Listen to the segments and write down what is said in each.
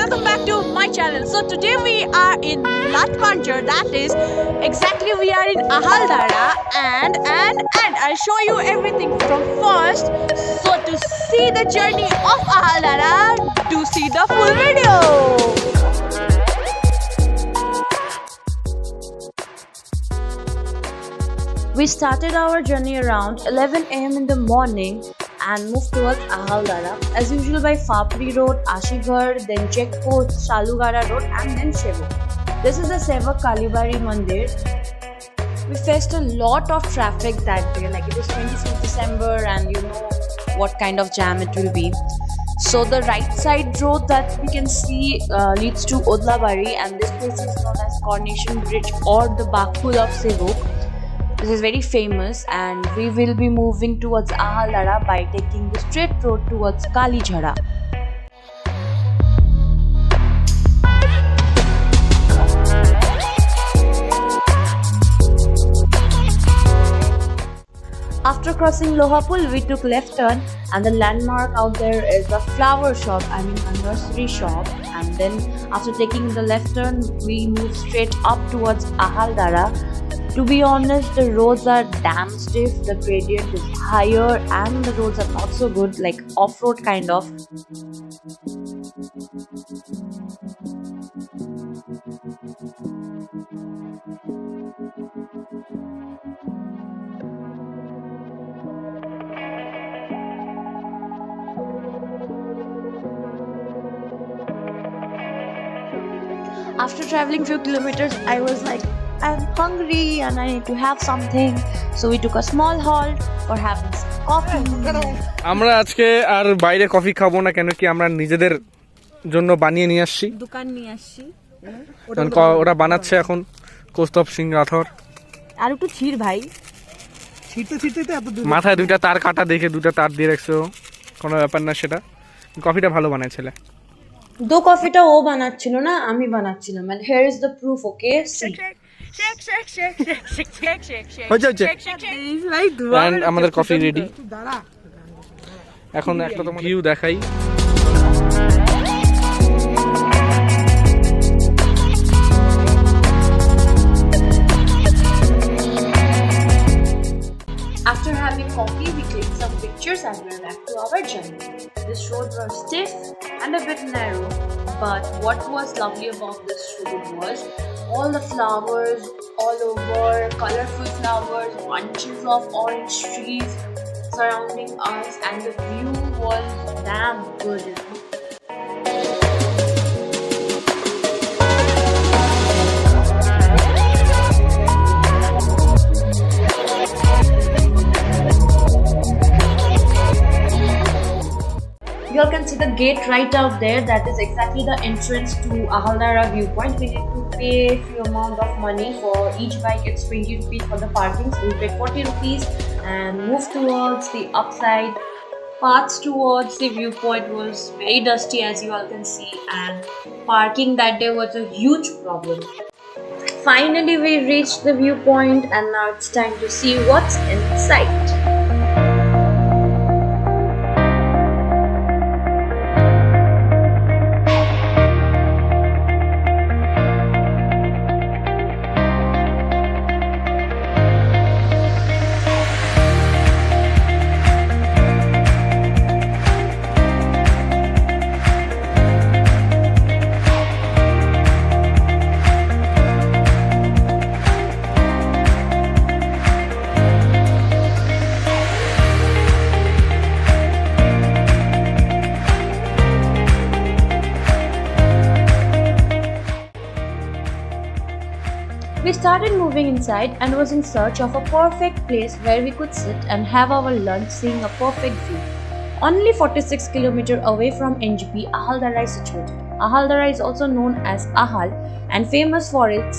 welcome back to my channel. So today we are in Latpanjar, that is exactly we are in Ahaldara and I'll show you everything from first. So to see the journey of Ahaldara, do see the full video. We started our journey around 11 am in the morning and moved towards Ahaldara as usual by Fapri Road, Ashighar, then checkpost Salugara Road and then Sevak. This is the Sevak Kalibari Mandir. We faced a lot of traffic that day, like it is 26th December and you know what kind of jam it will be. So the right side road that we can see leads to Odlabari and this place is known as Coronation Bridge or the Bakul of Sevak. This is very famous and we will be moving towards Ahaldara by taking the straight road towards Kalijhara. After crossing Lohapul, we took left turn and the landmark out there is a flower shop, a nursery shop, and then after taking the left turn, we move straight up towards Ahaldara. To be honest, the roads are damn stiff, the gradient is higher and the roads are not so good, like off-road kind of. After traveling few kilometers, I was like, I'm hungry and I need to have something. So we took a small halt for having some coffee. আমরা আজকে আর বাইরে coffee খাবো না, কেন কি আমরা নিজেদের জন্য বানিয়ে নিয়ে আসছি, দোকান নিয়ে আসছি। ওটা বানাচ্ছে এখন কৌস্তব সিং রাঠোর। আর একটু ছিড় ভাই, ছিটতে এত দূর মাথায় দুইটা তার কাটা দেখে দুটো তার দিয়ে রাখছো, কোনো ব্যাপার না সেটা। কফিটা ভালো বানায় ছেলে। দো কফিটা ও বানাচ্ছিল না, আমি বানাচ্ছিলাম। and here is the proof, okay? See. And আমাদের কফি রেডি। এখন একটা তোমার ভিউ দেখাই। After having coffee, we clicked some pictures and we're back to our journey. This road was stiff and a bit narrow, but what was lovely about this road was all the flowers all over, colorful flowers, bunches of orange trees surrounding us, and the view was damn good. You all can see the gate right out there. That is exactly the entrance to Ahaldara viewpoint. We need to pay a few amount of money for each bike. It's 20 rupees for the parking. So we pay 40 rupees and move towards the upside. Paths towards the viewpoint was very dusty, as you all can see, and parking that day was a huge problem. Finally, we reached the viewpoint and now it's time to see what's in sight. We started moving inside and was in search of a perfect place where we could sit and have our lunch seeing a perfect view. Only 46 km away from NGP, Ahaldara is situated. Ahaldara is also known as Ahal and famous for its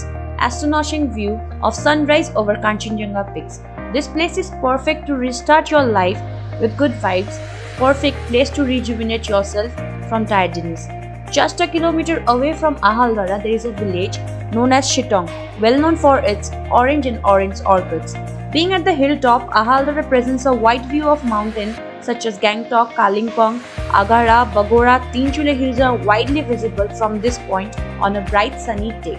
astonishing view of sunrise over Kanchenjunga peaks. This place is perfect to restart your life with good vibes, perfect place to rejuvenate yourself from tiredness. Just a kilometer away from Ahaldara, there is a village known as Shitong, well known for its orange and orange orchids. Being at the hilltop, Ahaldara presents a wide view of mountains such as Gangtok, Kalimpong, Agara, Bagora, Tinchule hills are widely visible from this point on a bright sunny day.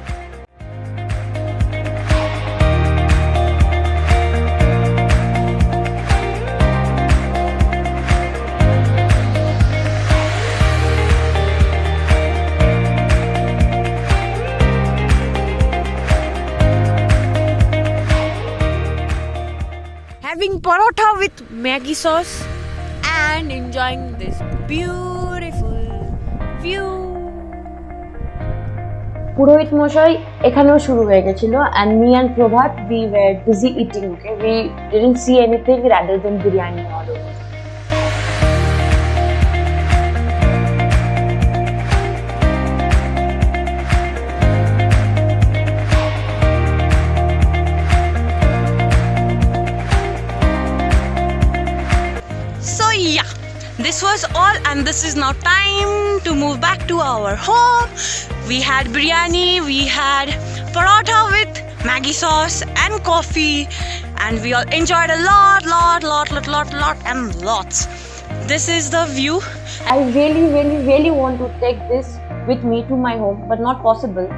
Having parotha with Maggi sauce and enjoying this beautiful view. পুরোহিত মশাই এখানেও শুরু হয়ে গেছিল and me and Prabhat we were busy eating, okay? We didn't see anything rather than biryani all over. So yeah, this was all and this is now time to move back to our home. We had biryani, we had parotha with Maggi sauce and coffee, and we all enjoyed a lot and lots. This is the view. I really want to take this with me to my home, but not possible.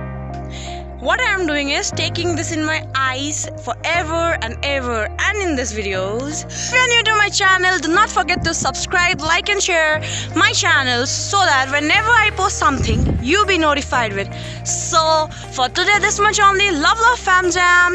What I am doing is taking this in my eyes forever and ever and in these videos. If you are new to my channel, do not forget to subscribe, like and share my channel so that whenever I post something, you'll be notified with. So for today this much only. Love fam jam.